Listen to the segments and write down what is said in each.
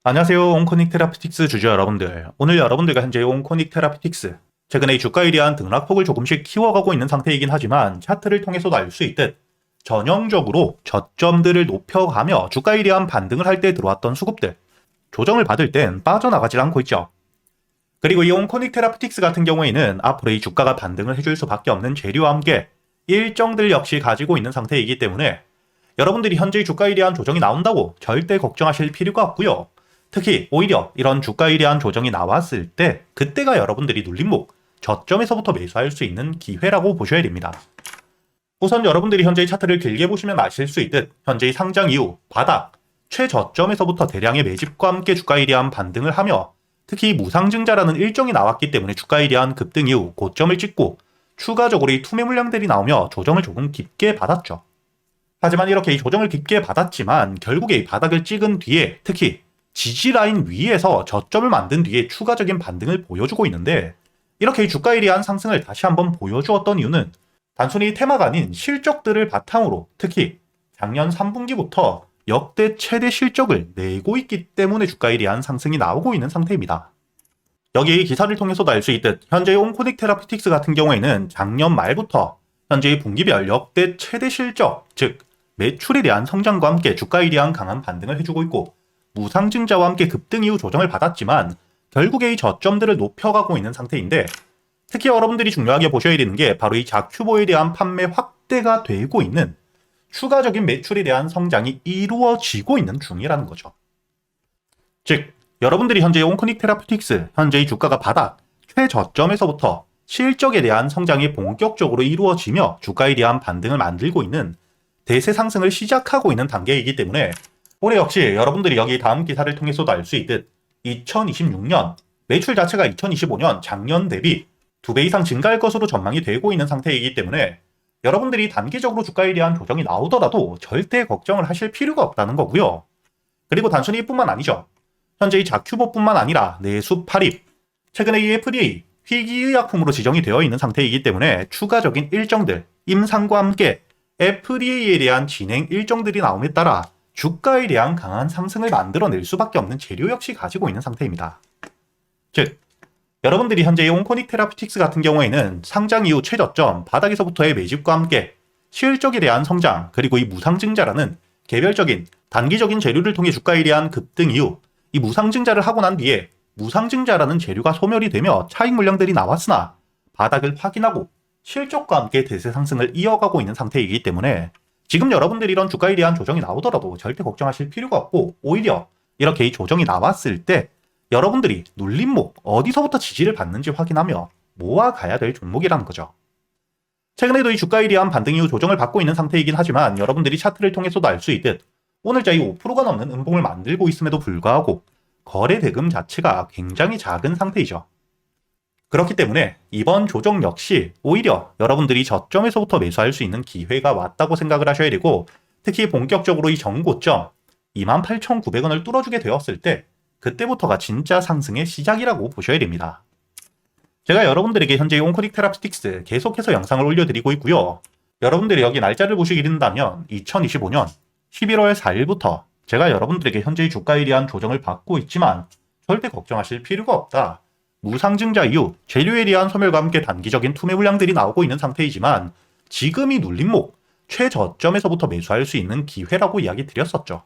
안녕하세요. 온코닉 테라피틱스 주주 여러분들. 오늘 여러분들과 현재 온코닉 테라피틱스 최근에 이 주가에 대한 등락폭을 조금씩 키워가고 있는 상태이긴 하지만 차트를 통해서도 알 수 있듯 전형적으로 저점들을 높여가며 주가에 대한 반등을 할 때 들어왔던 수급들 조정을 받을 땐 빠져나가질 않고 있죠. 그리고 이 온코닉 테라피틱스 같은 경우에는 앞으로 이 주가가 반등을 해줄 수밖에 없는 재료와 함께 일정들 역시 가지고 있는 상태이기 때문에 여러분들이 현재의 주가에 대한 조정이 나온다고 절대 걱정하실 필요가 없고요. 특히 오히려 이런 주가에 대한 조정이 나왔을 때 그때가 여러분들이 눌림목 저점에서부터 매수할 수 있는 기회라고 보셔야 됩니다. 우선 여러분들이 현재의 차트를 길게 보시면 아실 수 있듯 현재의 상장 이후 바닥 최저점에서부터 대량의 매집과 함께 주가에 대한 반등을 하며 특히 무상증자라는 일정이 나왔기 때문에 주가에 대한 급등 이후 고점을 찍고 추가적으로 이 투매 물량들이 나오며 조정을 조금 깊게 받았죠. 하지만 이렇게 이 조정을 깊게 받았지만 결국에 이 바닥을 찍은 뒤에 특히 지지라인 위에서 저점을 만든 뒤에 추가적인 반등을 보여주고 있는데 이렇게 이 주가에 대한 상승을 다시 한번 보여주었던 이유는 단순히 테마가 아닌 실적들을 바탕으로 특히 작년 3분기부터 역대 최대 실적을 내고 있기 때문에 주가에 대한 상승이 나오고 있는 상태입니다. 여기 기사를 통해서도 알 수 있듯 현재의 온코닉 테라피틱스 같은 경우에는 작년 말부터 현재의 분기별 역대 최대 실적, 즉 매출에 대한 성장과 함께 주가에 대한 강한 반등을 해주고 있고 무상증자와 함께 급등 이후 조정을 받았지만 결국에 이 저점들을 높여가고 있는 상태인데 특히 여러분들이 중요하게 보셔야 되는 게 바로 이 자큐보에 대한 판매 확대가 되고 있는 추가적인 매출에 대한 성장이 이루어지고 있는 중이라는 거죠. 즉 여러분들이 현재 온코닉 테라피틱스 현재의 주가가 바닥 최저점에서부터 실적에 대한 성장이 본격적으로 이루어지며 주가에 대한 반등을 만들고 있는 대세 상승을 시작하고 있는 단계이기 때문에 올해 역시 여러분들이 여기 다음 기사를 통해서도 알 수 있듯 2026년 매출 자체가 2025년 작년 대비 2배 이상 증가할 것으로 전망이 되고 있는 상태이기 때문에 여러분들이 단기적으로 주가에 대한 조정이 나오더라도 절대 걱정을 하실 필요가 없다는 거고요. 그리고 단순히 이뿐만 아니죠. 현재 이 자큐보뿐만 아니라 내수 팔입, 최근에 이 FDA 희귀의약품으로 지정이 되어 있는 상태이기 때문에 추가적인 일정들, 임상과 함께 FDA에 대한 진행 일정들이 나옴에 따라 주가에 대한 강한 상승을 만들어낼 수밖에 없는 재료 역시 가지고 있는 상태입니다. 즉, 여러분들이 현재 온코닉 테라피틱스 같은 경우에는 상장 이후 최저점, 바닥에서부터의 매집과 함께 실적에 대한 성장, 그리고 이 무상증자라는 개별적인 단기적인 재료를 통해 주가에 대한 급등 이후 이 무상증자를 하고 난 뒤에 무상증자라는 재료가 소멸이 되며 차익 물량들이 나왔으나 바닥을 확인하고 실적과 함께 대세 상승을 이어가고 있는 상태이기 때문에 지금 여러분들이 이런 주가에 대한 조정이 나오더라도 절대 걱정하실 필요가 없고 오히려 이렇게 이 조정이 나왔을 때 여러분들이 눌림목 어디서부터 지지를 받는지 확인하며 모아가야 될 종목이라는 거죠. 최근에도 이 주가에 대한 반등 이후 조정을 받고 있는 상태이긴 하지만 여러분들이 차트를 통해서도 알 수 있듯 오늘자 이 5%가 넘는 음봉을 만들고 있음에도 불구하고 거래 대금 자체가 굉장히 작은 상태이죠. 그렇기 때문에 이번 조정 역시 오히려 여러분들이 저점에서부터 매수할 수 있는 기회가 왔다고 생각을 하셔야 되고 특히 본격적으로 이 정고점 28,900원을 뚫어주게 되었을 때 그때부터가 진짜 상승의 시작이라고 보셔야 됩니다. 제가 여러분들에게 현재 온코닉 테라피틱스 계속해서 영상을 올려드리고 있고요. 여러분들이 여기 날짜를 보시게 된다면 2025년 11월 4일부터 제가 여러분들에게 현재의 주가에 대한 조정을 받고 있지만 절대 걱정하실 필요가 없다. 무상증자 이후 재료에 대한 소멸과 함께 단기적인 투매 물량들이 나오고 있는 상태이지만 지금이 눌림목 최저점에서부터 매수할 수 있는 기회라고 이야기 드렸었죠.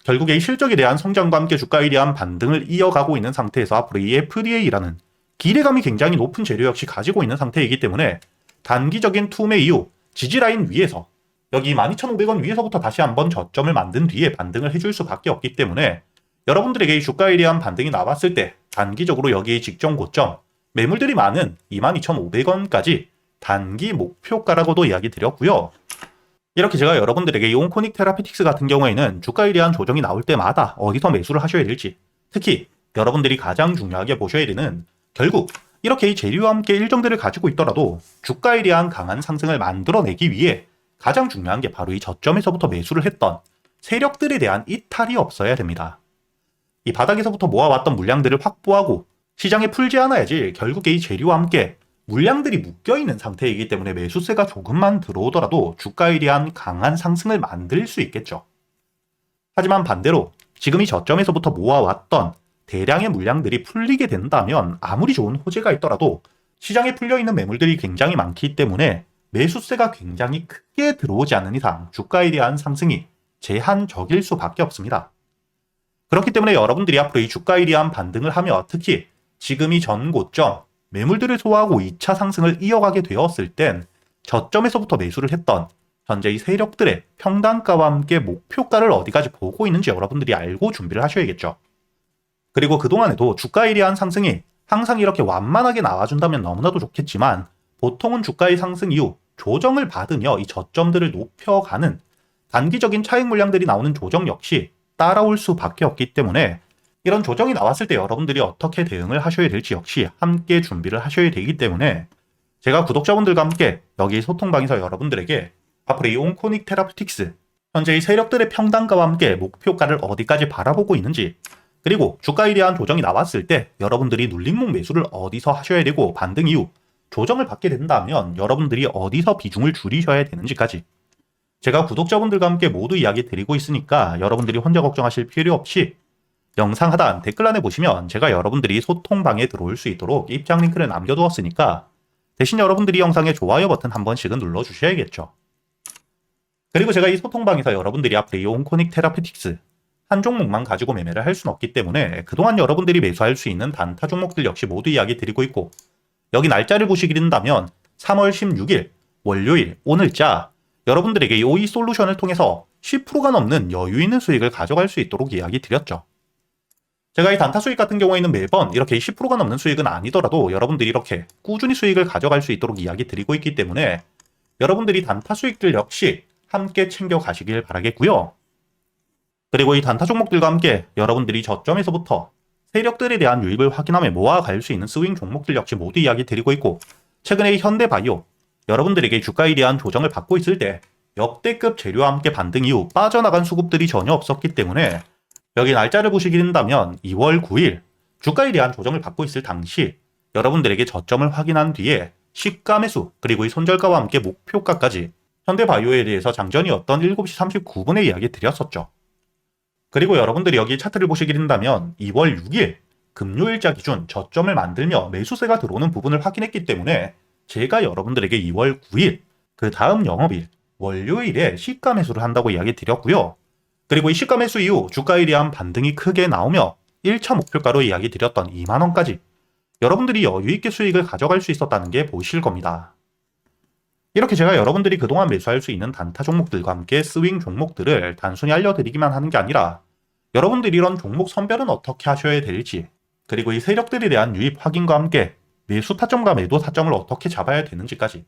결국에 이 실적에 대한 성장과 함께 주가에 대한 반등을 이어가고 있는 상태에서 앞으로 이 FDA라는 기대감이 굉장히 높은 재료 역시 가지고 있는 상태이기 때문에 단기적인 투매 이후 지지라인 위에서 여기 12,500원 위에서부터 다시 한번 저점을 만든 뒤에 반등을 해줄 수밖에 없기 때문에 여러분들에게 이 주가에 대한 반등이 나왔을 때 단기적으로 여기에 직전 고점 매물들이 많은 22,500원까지 단기 목표가라고도 이야기 드렸고요. 이렇게 제가 여러분들에게 이 온코닉 테라피틱스 같은 경우에는 주가에 대한 조정이 나올 때마다 어디서 매수를 하셔야 될지 특히 여러분들이 가장 중요하게 보셔야 되는 결국 이렇게 이 재료와 함께 일정들을 가지고 있더라도 주가에 대한 강한 상승을 만들어내기 위해 가장 중요한 게 바로 이 저점에서부터 매수를 했던 세력들에 대한 이탈이 없어야 됩니다. 이 바닥에서부터 모아왔던 물량들을 확보하고 시장에 풀지 않아야지 결국에 이 재료와 함께 물량들이 묶여있는 상태이기 때문에 매수세가 조금만 들어오더라도 주가에 대한 강한 상승을 만들 수 있겠죠. 하지만 반대로 지금 이 저점에서부터 모아왔던 대량의 물량들이 풀리게 된다면 아무리 좋은 호재가 있더라도 시장에 풀려있는 매물들이 굉장히 많기 때문에 매수세가 굉장히 크게 들어오지 않는 이상 주가에 대한 상승이 제한적일 수밖에 없습니다. 그렇기 때문에 여러분들이 앞으로 이 주가에 대한 반등을 하며 특히 지금 이 전고점 매물들을 소화하고 2차 상승을 이어가게 되었을 땐 저점에서부터 매수를 했던 현재 이 세력들의 평단가와 함께 목표가를 어디까지 보고 있는지 여러분들이 알고 준비를 하셔야겠죠. 그리고 그동안에도 주가에 대한 상승이 항상 이렇게 완만하게 나와준다면 너무나도 좋겠지만 보통은 주가의 상승 이후 조정을 받으며 이 저점들을 높여가는 단기적인 차익 물량들이 나오는 조정 역시 따라올 수밖에 없기 때문에 이런 조정이 나왔을 때 여러분들이 어떻게 대응을 하셔야 될지 역시 함께 준비를 하셔야 되기 때문에 제가 구독자분들과 함께 여기 소통방에서 여러분들에게 앞으로 이 온코닉 테라피틱스 현재 이 세력들의 평단가와 함께 목표가를 어디까지 바라보고 있는지 그리고 주가에 대한 조정이 나왔을 때 여러분들이 눌림목 매수를 어디서 하셔야 되고 반등 이후 조정을 받게 된다면 여러분들이 어디서 비중을 줄이셔야 되는지까지 제가 구독자분들과 함께 모두 이야기 드리고 있으니까 여러분들이 혼자 걱정하실 필요 없이 영상 하단 댓글란에 보시면 제가 여러분들이 소통방에 들어올 수 있도록 입장 링크를 남겨두었으니까 대신 여러분들이 영상에 좋아요 버튼 한 번씩은 눌러주셔야겠죠. 그리고 제가 이 소통방에서 여러분들이 앞으로 이 온코닉 테라피틱스 한 종목만 가지고 매매를 할 수는 없기 때문에 그동안 여러분들이 매수할 수 있는 단타 종목들 역시 모두 이야기 드리고 있고 여기 날짜를 보시게 된다면 3월 16일 월요일 오늘자 여러분들에게 이 OE 솔루션을 통해서 10%가 넘는 여유 있는 수익을 가져갈 수 있도록 이야기 드렸죠. 제가 이 단타 수익 같은 경우에는 매번 이렇게 10%가 넘는 수익은 아니더라도 여러분들이 이렇게 꾸준히 수익을 가져갈 수 있도록 이야기 드리고 있기 때문에 여러분들이 단타 수익들 역시 함께 챙겨 가시길 바라겠고요. 그리고 이 단타 종목들과 함께 여러분들이 저점에서부터 세력들에 대한 유입을 확인하며 모아갈 수 있는 스윙 종목들 역시 모두 이야기 드리고 있고 최근에 이 현대바이오 여러분들에게 주가에 대한 조정을 받고 있을 때 역대급 재료와 함께 반등 이후 빠져나간 수급들이 전혀 없었기 때문에 여기 날짜를 보시게 된다면 2월 9일 주가에 대한 조정을 받고 있을 당시 여러분들에게 저점을 확인한 뒤에 시가 매수 그리고 이 손절가와 함께 목표가까지 현대바이오에 대해서 장전이었던 7시 39분에 이야기 드렸었죠. 그리고 여러분들이 여기 차트를 보시게 된다면 2월 6일 금요일자 기준 저점을 만들며 매수세가 들어오는 부분을 확인했기 때문에 제가 여러분들에게 2월 9일 그 다음 영업일 월요일에 시가 매수를 한다고 이야기 드렸고요. 그리고 이 시가 매수 이후 주가에 대한 반등이 크게 나오며 1차 목표가로 이야기 드렸던 2만원까지 여러분들이 여유있게 수익을 가져갈 수 있었다는 게 보이실 겁니다. 이렇게 제가 여러분들이 그동안 매수할 수 있는 단타 종목들과 함께 스윙 종목들을 단순히 알려드리기만 하는 게 아니라 여러분들이 이런 종목 선별은 어떻게 하셔야 될지 그리고 이 세력들에 대한 유입 확인과 함께 매수 타점과 매도 타점을 어떻게 잡아야 되는지까지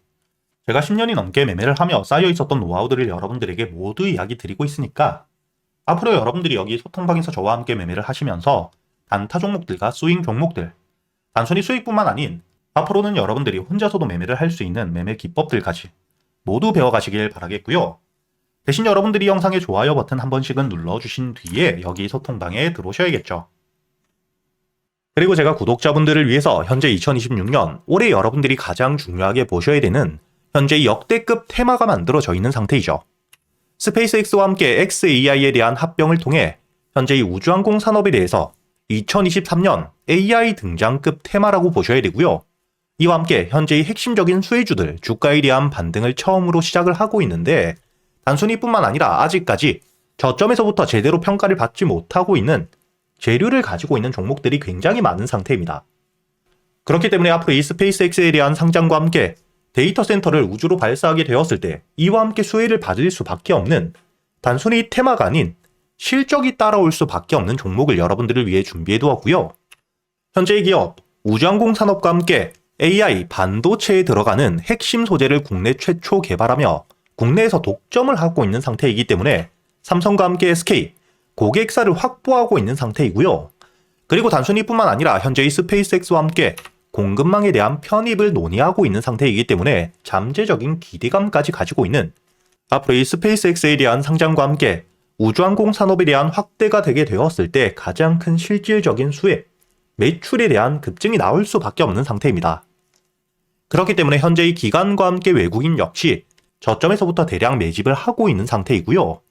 제가 10년이 넘게 매매를 하며 쌓여 있었던 노하우들을 여러분들에게 모두 이야기 드리고 있으니까 앞으로 여러분들이 여기 소통방에서 저와 함께 매매를 하시면서 단타 종목들과 스윙 종목들 단순히 수익뿐만 아닌 앞으로는 여러분들이 혼자서도 매매를 할 수 있는 매매 기법들까지 모두 배워가시길 바라겠고요. 대신 여러분들이 영상에 좋아요 버튼 한 번씩은 눌러주신 뒤에 여기 소통방에 들어오셔야겠죠. 그리고 제가 구독자분들을 위해서 현재 2026년 올해 여러분들이 가장 중요하게 보셔야 되는 현재 역대급 테마가 만들어져 있는 상태이죠. 스페이스X와 함께 xAI에 대한 합병을 통해 현재 이 우주항공 산업에 대해서 2023년 AI 등장급 테마라고 보셔야 되고요. 이와 함께 현재의 핵심적인 수혜주들 주가에 대한 반등을 처음으로 시작을 하고 있는데 단순히 뿐만 아니라 아직까지 저점에서부터 제대로 평가를 받지 못하고 있는 재료를 가지고 있는 종목들이 굉장히 많은 상태입니다. 그렇기 때문에 앞으로 이 스페이스X에 대한 상장과 함께 데이터 센터를 우주로 발사하게 되었을 때 이와 함께 수혜를 받을 수밖에 없는 단순히 테마가 아닌 실적이 따라올 수밖에 없는 종목을 여러분들을 위해 준비해 두었고요. 현재의 기업 우주항공 산업과 함께 AI 반도체에 들어가는 핵심 소재를 국내 최초 개발하며 국내에서 독점을 하고 있는 상태이기 때문에 삼성과 함께 SK 고객사를 확보하고 있는 상태이고요. 그리고 단순히 뿐만 아니라 현재의 스페이스X와 함께 공급망에 대한 편입을 논의하고 있는 상태이기 때문에 잠재적인 기대감까지 가지고 있는 앞으로 이 스페이스X에 대한 상장과 함께 우주항공 산업에 대한 확대가 되게 되었을 때 가장 큰 실질적인 수혜, 매출에 대한 급증이 나올 수밖에 없는 상태입니다. 그렇기 때문에 현재의 기관과 함께 외국인 역시 저점에서부터 대량 매집을 하고 있는 상태이고요.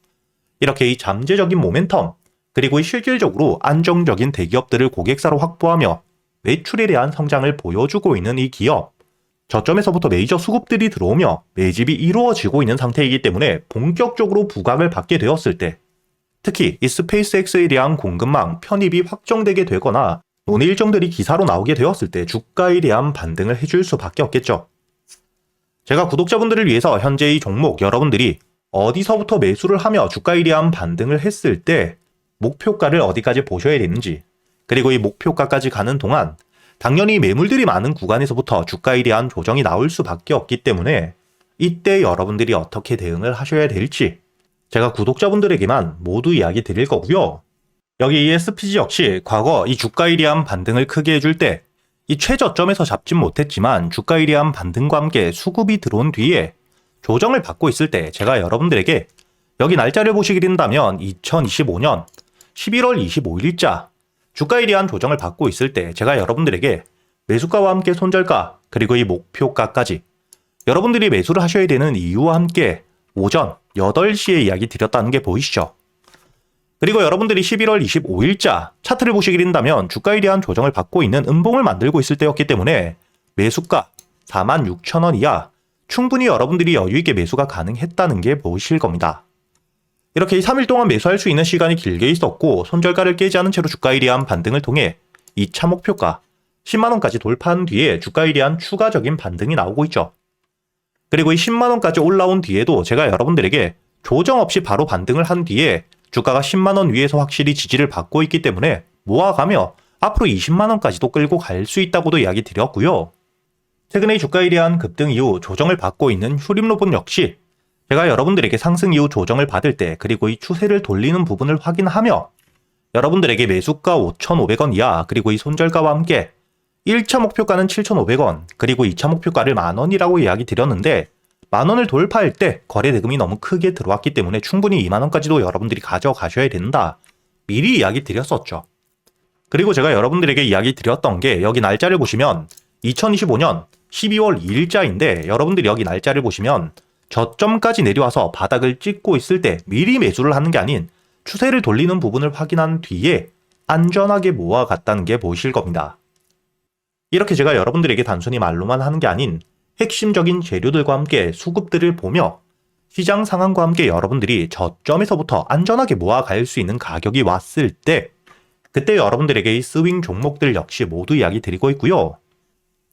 이렇게 이 잠재적인 모멘텀, 그리고 실질적으로 안정적인 대기업들을 고객사로 확보하며 매출에 대한 성장을 보여주고 있는 이 기업. 저점에서부터 메이저 수급들이 들어오며 매집이 이루어지고 있는 상태이기 때문에 본격적으로 부각을 받게 되었을 때, 특히 이 스페이스X에 대한 공급망 편입이 확정되게 되거나 논의 일정들이 기사로 나오게 되었을 때 주가에 대한 반등을 해줄 수밖에 없겠죠. 제가 구독자분들을 위해서 현재 이 종목 여러분들이 어디서부터 매수를 하며 주가에 대한 반등을 했을 때 목표가를 어디까지 보셔야 되는지, 그리고 이 목표가까지 가는 동안 당연히 매물들이 많은 구간에서부터 주가에 대한 조정이 나올 수밖에 없기 때문에 이때 여러분들이 어떻게 대응을 하셔야 될지 제가 구독자분들에게만 모두 이야기 드릴 거고요. 여기 이 SPG 역시 과거 이 주가에 대한 반등을 크게 해줄 때 이 최저점에서 잡진 못했지만 주가에 대한 반등과 함께 수급이 들어온 뒤에 조정을 받고 있을 때 제가 여러분들에게 여기 날짜를 보시게 된다면 2025년 11월 25일자 주가에 대한 조정을 받고 있을 때 제가 여러분들에게 매수가와 함께 손절가 그리고 이 목표가까지 여러분들이 매수를 하셔야 되는 이유와 함께 오전 8시에 이야기 드렸다는 게 보이시죠? 그리고 여러분들이 11월 25일자 차트를 보시게 된다면 주가에 대한 조정을 받고 있는 음봉을 만들고 있을 때였기 때문에 매수가 46,000원 이하 충분히 여러분들이 여유있게 매수가 가능했다는 게 보이실 겁니다. 이렇게 3일 동안 매수할 수 있는 시간이 길게 있었고 손절가를 깨지 않은 채로 주가에 대한 반등을 통해 2차 목표가 10만원까지 돌파한 뒤에 주가에 대한 추가적인 반등이 나오고 있죠. 그리고 이 10만원까지 올라온 뒤에도 제가 여러분들에게 조정 없이 바로 반등을 한 뒤에 주가가 10만원 위에서 확실히 지지를 받고 있기 때문에 모아가며 앞으로 20만원까지도 끌고 갈 수 있다고도 이야기 드렸고요. 최근에 주가에 대한 급등 이후 조정을 받고 있는 휴림로봇 역시 제가 여러분들에게 상승 이후 조정을 받을 때 그리고 이 추세를 돌리는 부분을 확인하며 여러분들에게 매수가 5,500원 이하 그리고 이 손절가와 함께 1차 목표가는 7,500원 그리고 2차 목표가를 만원이라고 이야기 드렸는데 만원을 돌파할 때 거래 대금이 너무 크게 들어왔기 때문에 충분히 2만원까지도 여러분들이 가져가셔야 된다. 미리 이야기 드렸었죠. 그리고 제가 여러분들에게 이야기 드렸던 게 여기 날짜를 보시면 2025년 12월 2일자인데 여러분들이 여기 날짜를 보시면 저점까지 내려와서 바닥을 찍고 있을 때 미리 매수를 하는 게 아닌 추세를 돌리는 부분을 확인한 뒤에 안전하게 모아갔다는 게 보이실 겁니다. 이렇게 제가 여러분들에게 단순히 말로만 하는 게 아닌 핵심적인 재료들과 함께 수급들을 보며 시장 상황과 함께 여러분들이 저점에서부터 안전하게 모아갈 수 있는 가격이 왔을 때 그때 여러분들에게 이 스윙 종목들 역시 모두 이야기 드리고 있고요.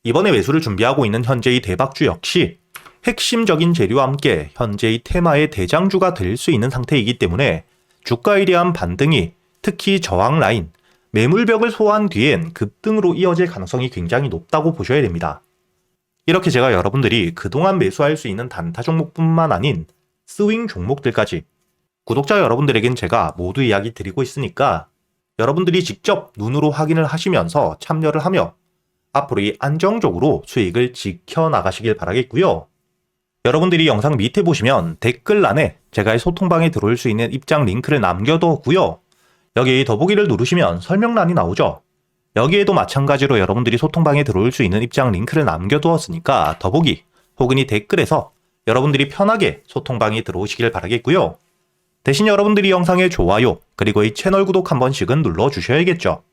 이번에 매수를 준비하고 있는 현재의 대박주 역시 핵심적인 재료와 함께 현재의 테마의 대장주가 될 수 있는 상태이기 때문에 주가에 대한 반등이 특히 저항 라인, 매물벽을 소화한 뒤엔 급등으로 이어질 가능성이 굉장히 높다고 보셔야 됩니다. 이렇게 제가 여러분들이 그동안 매수할 수 있는 단타 종목뿐만 아닌 스윙 종목들까지 구독자 여러분들에겐 제가 모두 이야기 드리고 있으니까 여러분들이 직접 눈으로 확인을 하시면서 참여를 하며 앞으로 이 안정적으로 수익을 지켜나가시길 바라겠고요. 여러분들이 영상 밑에 보시면 댓글란에 제가 이 소통방에 들어올 수 있는 입장 링크를 남겨뒀고요. 여기 더보기를 누르시면 설명란이 나오죠. 여기에도 마찬가지로 여러분들이 소통방에 들어올 수 있는 입장 링크를 남겨두었으니까 더보기 혹은 이 댓글에서 여러분들이 편하게 소통방에 들어오시길 바라겠고요. 대신 여러분들이 영상의 좋아요 그리고 이 채널 구독 한 번씩은 눌러주셔야겠죠.